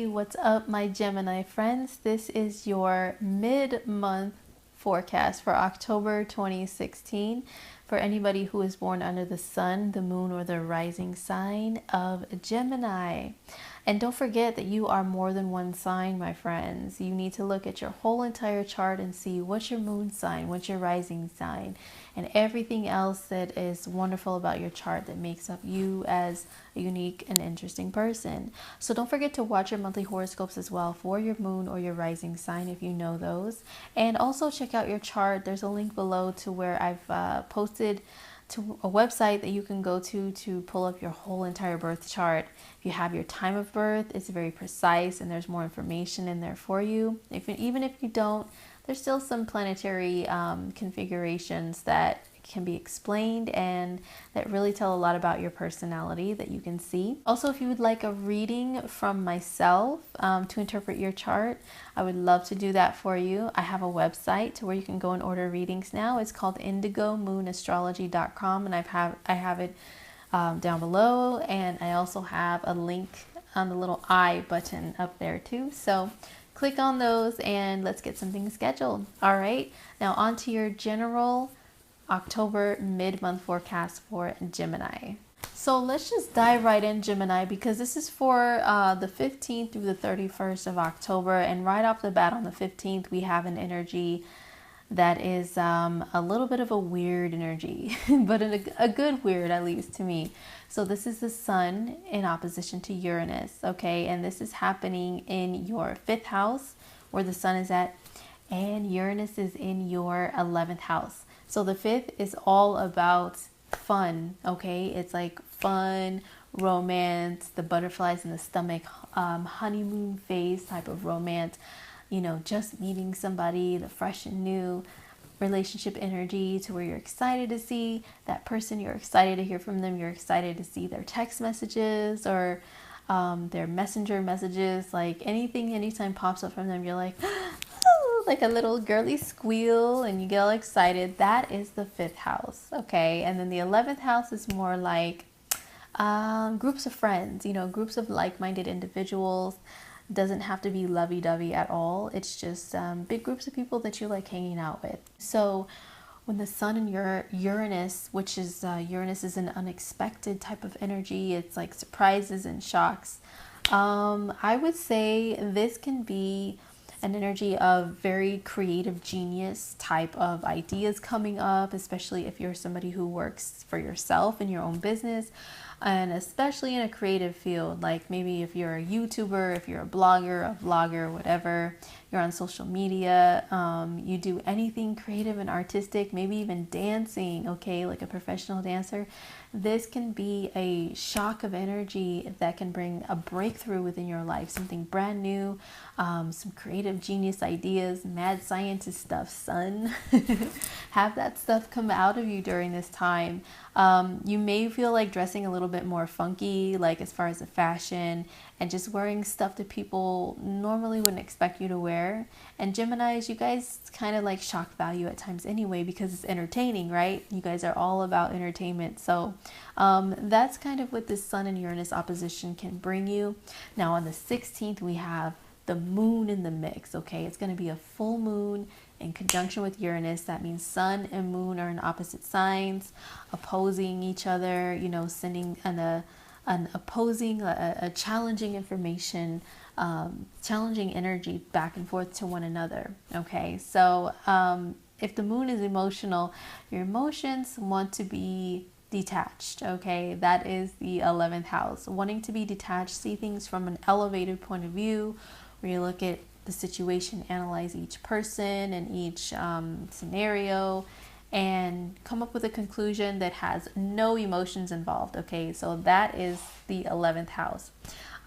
Hey, what's up, my Gemini friends? This is your mid-month forecast for October 2016 for anybody who is born under the sun, the moon, or the rising sign of Gemini. And don't forget that you are more than one sign, my friends. You need to look at your whole entire chart and see what's your moon sign, what's your rising sign, and everything else that is wonderful about your chart that makes up you as a unique and interesting person. So don't forget to watch your monthly horoscopes as well for your moon or your rising sign if you know those. And also check out your chart. There's a link below to where I've posted to a website that you can go to pull up your whole entire birth chart. If you have your time of birth, it's very precise and there's more information in there for you. Even if you don't, there's still some planetary configurations that can be explained and that really tell a lot about your personality that you can see. Also, if you would like a reading from myself to interpret your chart, I would love to do that for you. I have a website to where you can go and order readings now. It's called IndigoMoonAstrology.com, and I have it down below, and I also have a link on the little I button up there too. So click on those and let's get something scheduled. All right, now on to your general October mid-month forecast for Gemini. So let's just dive right in, Gemini, because this is for the 15th through the 31st of October. And right off the bat on the 15th, we have an energy that is a little bit of a weird energy, but a good weird, at least to me. So this is the sun in opposition to Uranus, okay? And this is happening in your 5th house where the sun is at, and Uranus is in your 11th house. So the 5th is all about fun, okay? It's like fun, romance, the butterflies in the stomach, honeymoon phase type of romance. You know, just meeting somebody, the fresh and new relationship energy to where you're excited to see that person, you're excited to hear from them, you're excited to see their text messages or their messenger messages, like anytime pops up from them, you're like, like a little girly squeal and you get all excited. That is the 5th house, okay? And then the 11th house is more like groups of friends, you know, groups of like-minded individuals. Doesn't have to be lovey-dovey at all. It's just big groups of people that you like hanging out with. So when the sun and your Uranus, which is Uranus is an unexpected type of energy, it's like surprises and shocks. I would say this can be an energy of very creative genius type of ideas coming up, especially if you're somebody who works for yourself in your own business, and especially in a creative field, like maybe if you're a YouTuber, if you're a blogger, a vlogger, whatever, you're on social media, you do anything creative and artistic, maybe even dancing, okay, like a professional dancer. This can be a shock of energy that can bring a breakthrough within your life, something brand new, some creative genius ideas, mad scientist stuff, son. Have that stuff come out of you during this time. You may feel like dressing a little bit more funky, like as far as the fashion, and just wearing stuff that people normally wouldn't expect you to wear. And Geminis, you guys kind of like shock value at times anyway because it's entertaining, right? You guys are all about entertainment. So that's kind of what this Sun and Uranus opposition can bring you. Now on the 16th, we have the moon in the mix, okay? It's going to be a full moon in conjunction with Uranus. That means sun and moon are in opposite signs, opposing each other, you know, sending an opposing, a challenging information, challenging energy back and forth to one another, okay? So if the moon is emotional, your emotions want to be detached, okay? That is the 11th house. Wanting to be detached, see things from an elevated point of view, where you look at the situation, analyze each person and each scenario, and come up with a conclusion that has no emotions involved, okay? So that is the 11th house.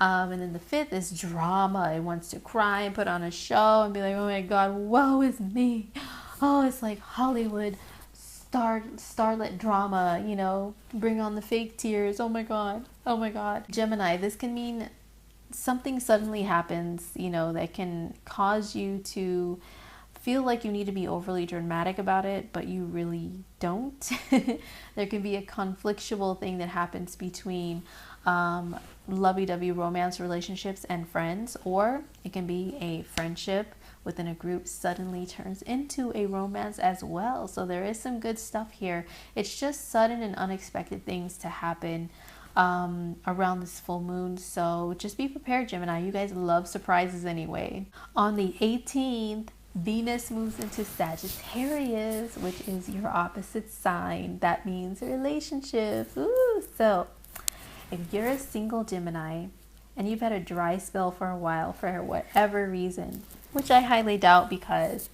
And then the 5th is drama. It wants to cry and put on a show and be like, oh my God, woe is me. Oh, it's like Hollywood starlet drama, you know, bring on the fake tears. Oh my God. Oh my God. Gemini, this can mean something suddenly happens, you know, that can cause you to feel like you need to be overly dramatic about it, but you really don't. There can be a conflictual thing that happens between lovey-dovey romance relationships and friends, or it can be a friendship within a group suddenly turns into a romance as well. So there is some good stuff here. It's just sudden and unexpected things to happen around this full moon. So just be prepared, Gemini. You guys love surprises anyway. On the 18th, Venus moves into Sagittarius, which is your opposite sign. That means relationships. Ooh, so if you're a single Gemini and you've had a dry spell for a while for whatever reason, which I highly doubt because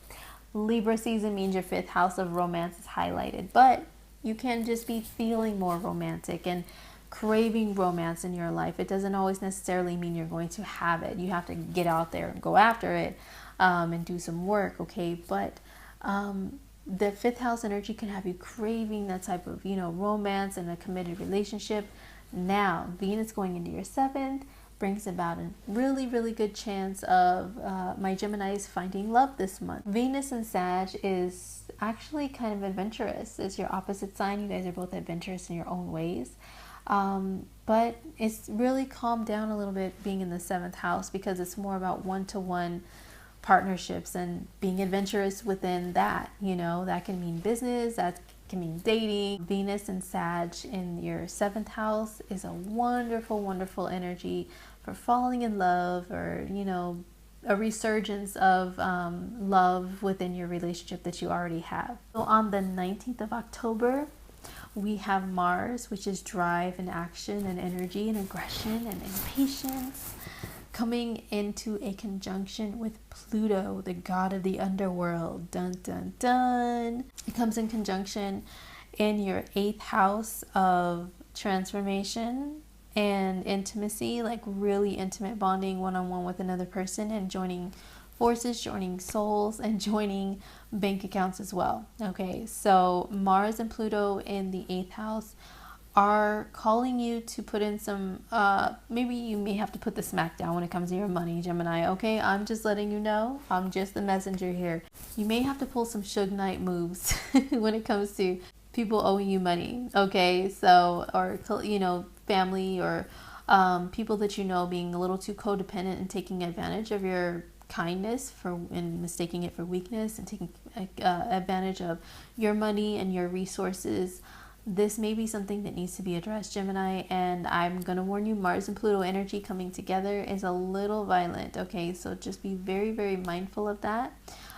Libra season means your 5th house of romance is highlighted, but you can just be feeling more romantic and craving romance in your life. It doesn't always necessarily mean you're going to have it. You have to get out there and go after it and do some work, okay? But the 5th house energy can have you craving that type of, romance and a committed relationship. Now, Venus going into your 7th brings about a really, really good chance of my Geminis finding love this month. Venus and Sag is actually kind of adventurous. It's your opposite sign. You guys are both adventurous in your own ways. But it's really calmed down a little bit being in the 7th house because it's more about one-to-one partnerships and being adventurous within that. That can mean business, that can mean dating. Venus and Sag in your 7th house is a wonderful, wonderful energy for falling in love, or a resurgence of love within your relationship that you already have. So on the 19th of October, we have Mars, which is drive and action and energy and aggression and impatience, coming into a conjunction with Pluto, the god of the underworld. Dun, dun, dun. It comes in conjunction in your 8th house of transformation and intimacy, like really intimate bonding one-on-one with another person and joining forces, joining souls, and joining bank accounts as well. Okay, so Mars and Pluto in the 8th house are calling you to put in some, maybe you may have to put the smack down when it comes to your money, Gemini. Okay, I'm just letting you know. I'm just the messenger here. You may have to pull some Suge Knight moves when it comes to people owing you money. Okay, so, or, family or people that being a little too codependent and taking advantage of your kindness and mistaking it for weakness and taking advantage of your money and your resources. This may be something that needs to be addressed, Gemini, and I'm going to warn you, Mars and Pluto energy coming together is a little violent, okay? So just be very, very mindful of that.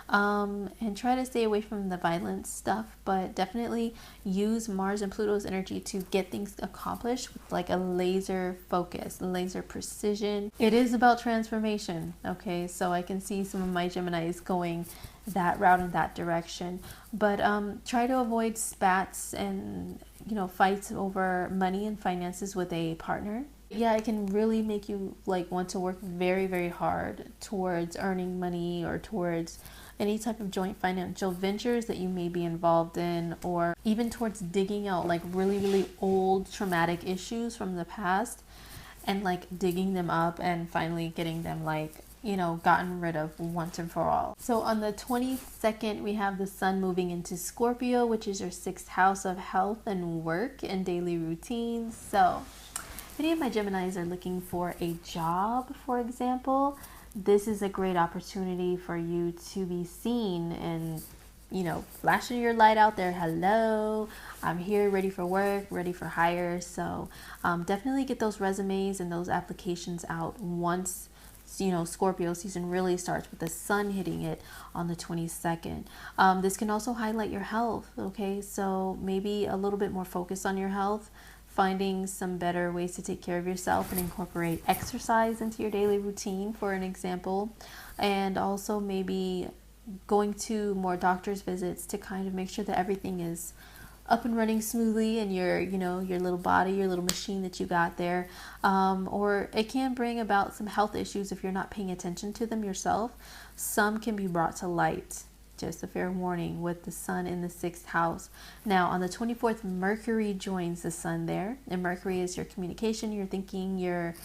And try to stay away from the violent stuff, but definitely use Mars and Pluto's energy to get things accomplished with like a laser focus, laser precision. It is about transformation, okay? So I can see some of my Geminis going that route in that direction, but try to avoid spats and fights over money and finances with a partner. Yeah, it can really make you want to work very, very hard towards earning money or towards any type of joint financial ventures that you may be involved in, or even towards digging out really, really old traumatic issues from the past and digging them up and finally getting them gotten rid of once and for all. So on the 22nd, we have the sun moving into Scorpio, which is your 6th house of health and work and daily routines. So if any of my Geminis are looking for a job, for example, this is a great opportunity for you to be seen and, flashing your light out there. Hello, I'm here, ready for work, ready for hire. So definitely get those resumes and those applications out once Scorpio season really starts, with the sun hitting it on the 22nd. This can also highlight your health, okay? So maybe a little bit more focus on your health, finding some better ways to take care of yourself and incorporate exercise into your daily routine, for an example. And also maybe going to more doctor's visits to kind of make sure that everything is up and running smoothly in your little body, your little machine that you got there. Or it can bring about some health issues if you're not paying attention to them yourself. Some can be brought to light. Just a fair warning with the sun in the 6th house. Now on the 24th, Mercury joins the sun there, and Mercury is your communication, your thinking, your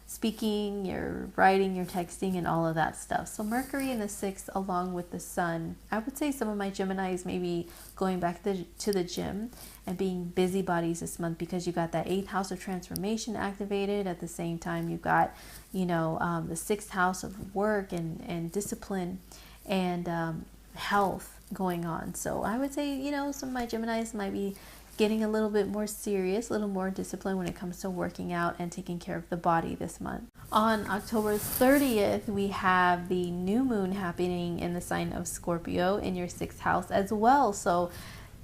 speaking, your writing, your texting, and all of that stuff. So Mercury in the 6th along with the Sun. I would say some of my Geminis may be going back to the gym and being busybodies this month, because you got that 8th house of transformation activated. At the same time, you got, the 6th house of work and discipline and health going on. So I would say, some of my Geminis might be getting a little bit more serious, a little more disciplined when it comes to working out and taking care of the body this month. On October 30th, we have the new moon happening in the sign of Scorpio in your 6th house as well. So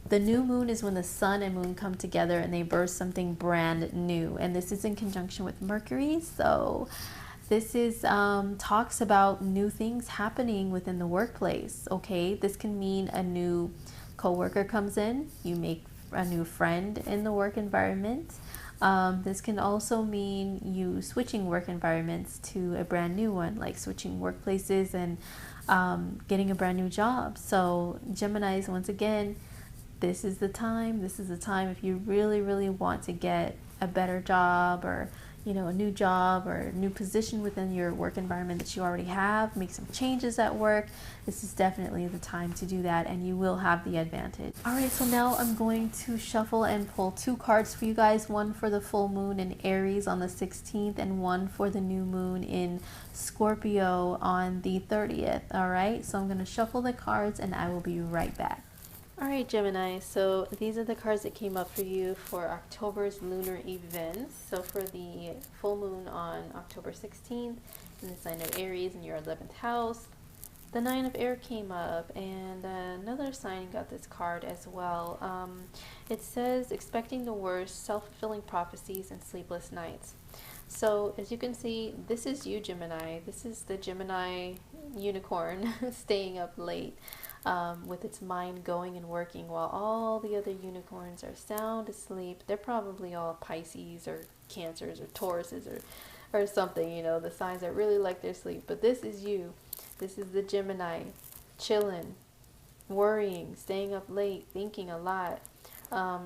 the new moon is when the sun and moon come together and they birth something brand new. And this is in conjunction with Mercury. So this is talks about new things happening within the workplace. Okay, this can mean a new coworker comes in, you make a new friend in the work environment. This can also mean you switching work environments to a brand new one, like switching workplaces and getting a brand new job. So Geminis, once again, this is the time. This is the time if you really, really want to get a better job, or a new job or a new position within your work environment that you already have, make some changes at work. This is definitely the time to do that, and you will have the advantage. All right, so now I'm going to shuffle and pull 2 cards for you guys, one for the full moon in Aries on the 16th and one for the new moon in Scorpio on the 30th. All right, so I'm going to shuffle the cards and I will be right back. All right, Gemini, so these are the cards that came up for you for October's lunar events. So for the full moon on October 16th in the sign of Aries in your 11th house, the 9 of air came up, and another sign got this card as well. It says, expecting the worst, self-fulfilling prophecies, and sleepless nights. So as you can see, this is you, Gemini. This is the Gemini unicorn staying up late. With its mind going and working while all the other unicorns are sound asleep. They're probably all Pisces or Cancers or Tauruses or something, the signs that really like their sleep. But this is you. This is the Gemini, chilling, worrying, staying up late, thinking a lot.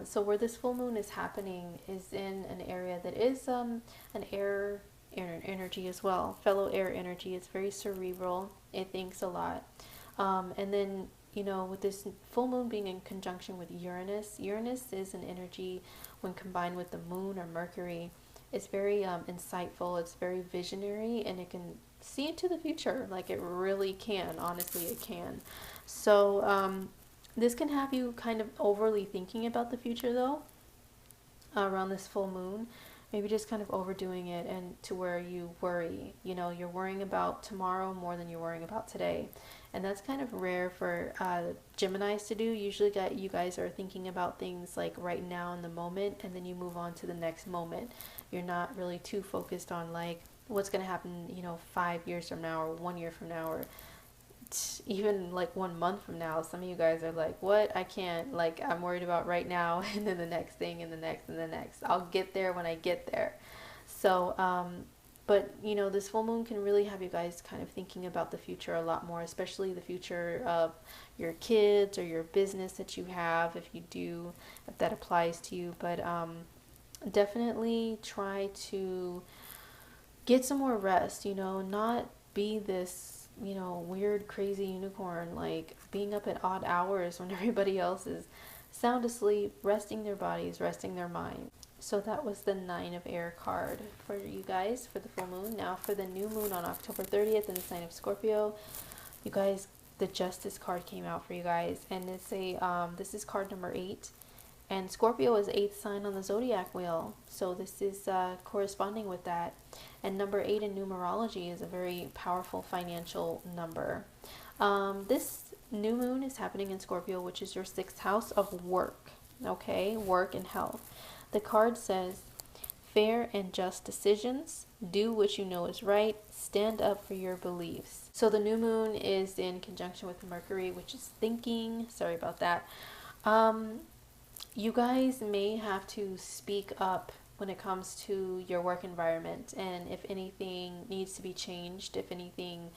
So where this full moon is happening is in an area that is an air energy as well, fellow air energy. It's very cerebral. It thinks a lot. And then, with this full moon being in conjunction with Uranus, Uranus is an energy when combined with the moon or Mercury. It's very insightful, it's very visionary, and it can see into the future. Like, it really can. Honestly, it can. So this can have you kind of overly thinking about the future, though, around this full moon. Maybe just kind of overdoing it, and to where you worry. You're worrying about tomorrow more than you're worrying about today. And that's kind of rare for Geminis to do. Usually you guys are thinking about things like right now in the moment, and then you move on to the next moment. You're not really too focused on like what's going to happen, 5 years from now, or 1 year from now, or even like 1 month from now. Some of you guys are like, what? I can't, like, I'm worried about right now, and then the next thing, and the next, and the next. I'll get there when I get there. So, but, this full moon can really have you guys kind of thinking about the future a lot more, especially the future of your kids or your business that you have, if that applies to you. But definitely try to get some more rest, not be this, weird, crazy unicorn, like being up at odd hours when everybody else is sound asleep, resting their bodies, resting their mind. So that was the 9 of air card for you guys for the full moon. Now for the new moon on October 30th in the sign of Scorpio, you guys, the Justice card came out for you guys, and it's this is card number 8, and Scorpio is 8th sign on the zodiac wheel, so this is corresponding with that. And number 8 in numerology is a very powerful financial number. This new moon is happening in Scorpio, which is your 6th house of work. Okay, work and health. The card says, fair and just decisions, do what you know is right, stand up for your beliefs. So the new moon is in conjunction with Mercury, which is thinking. Sorry about that. You guys may have to speak up when it comes to your work environment, and if anything needs to be changed, if anything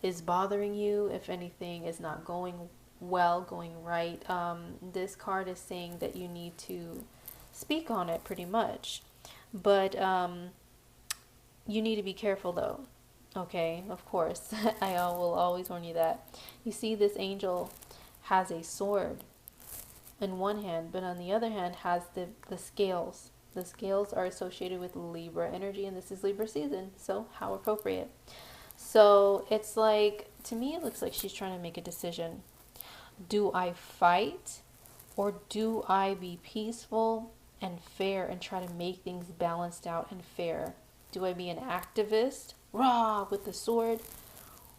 is bothering you, if anything is not going well, going right, this card is saying that you need to speak on it pretty much. But You need to be careful though. Okay, of course. I will always warn you that. You see, this angel has a sword in one hand, but on the other hand has the scales. The scales are associated with Libra energy, and this is Libra season, so how appropriate. So it's like, to me, it looks like she's trying to make a decision. Do I fight, or do I be peaceful and fair and try to make things balanced out and fair? Do I be an activist, rah, with the sword?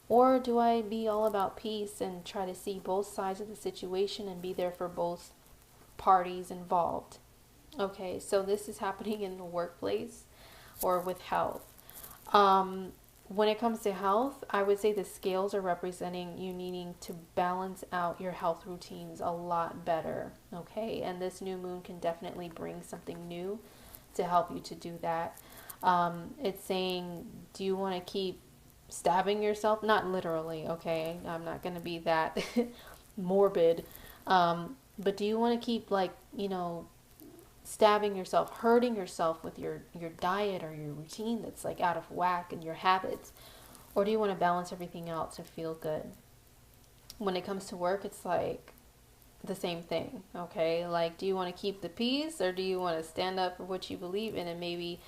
Or do I be all about peace and try to see both sides of the situation and be there for both parties involved? Okay, so this is happening in the workplace or with health. When it comes to health, I would say the scales are representing you needing to balance out your health routines a lot better. Okay, and this new moon can definitely bring something new to help you to do that. It's saying, do you want to keep stabbing yourself? Not literally, okay? I'm not going to be that morbid. But do you want to keep, like, stabbing yourself, hurting yourself with your diet or your routine that's like out of whack and your habits? Or do you want to balance everything out to feel good? When it comes to work, it's like the same thing, okay? Like, do you want to keep the peace, or do you want to stand up for what you believe in? And maybe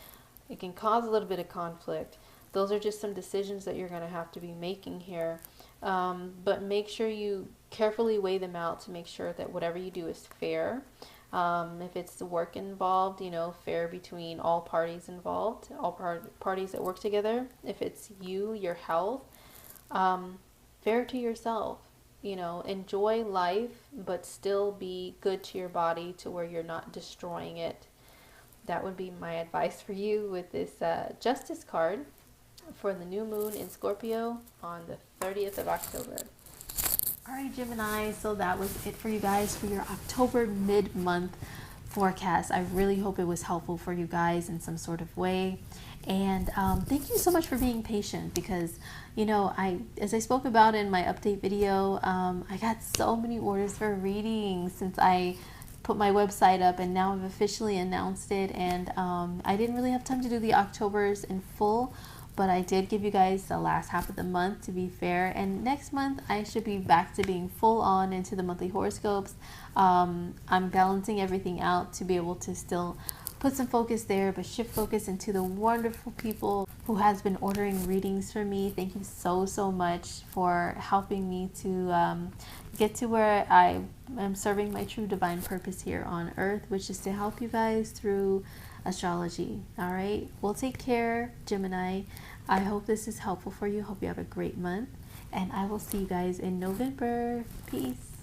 it can cause a little bit of conflict. Those are just some decisions that you're going to have to be making here. But make sure you carefully weigh them out to make sure that whatever you do is fair. If it's the work involved, fair between all parties involved, all parties that work together. If it's you, your health, fair to yourself. Enjoy life, but still be good to your body to where you're not destroying it. That would be my advice for you with this Justice card for the new moon in Scorpio on the 30th of October. All right, Gemini, so that was it for you guys for your October mid-month forecast. I really hope it was helpful for you guys in some sort of way. And thank you so much for being patient, because, as I spoke about in my update video, I got so many orders for readings since I put my website up, and now I've officially announced it. And I didn't really have time to do the Octobers in full, but I did give you guys the last half of the month to be fair. And next month I should be back to being full on into the monthly horoscopes. I'm balancing everything out to be able to still put some focus there, but shift focus into the wonderful people who has been ordering readings for me. Thank you so much for helping me to get to where I am serving my true divine purpose here on earth, which is to help you guys through astrology. All right, well, take care, Gemini. I hope this is helpful for you. Hope you have a great month, and I will see you guys in November. Peace.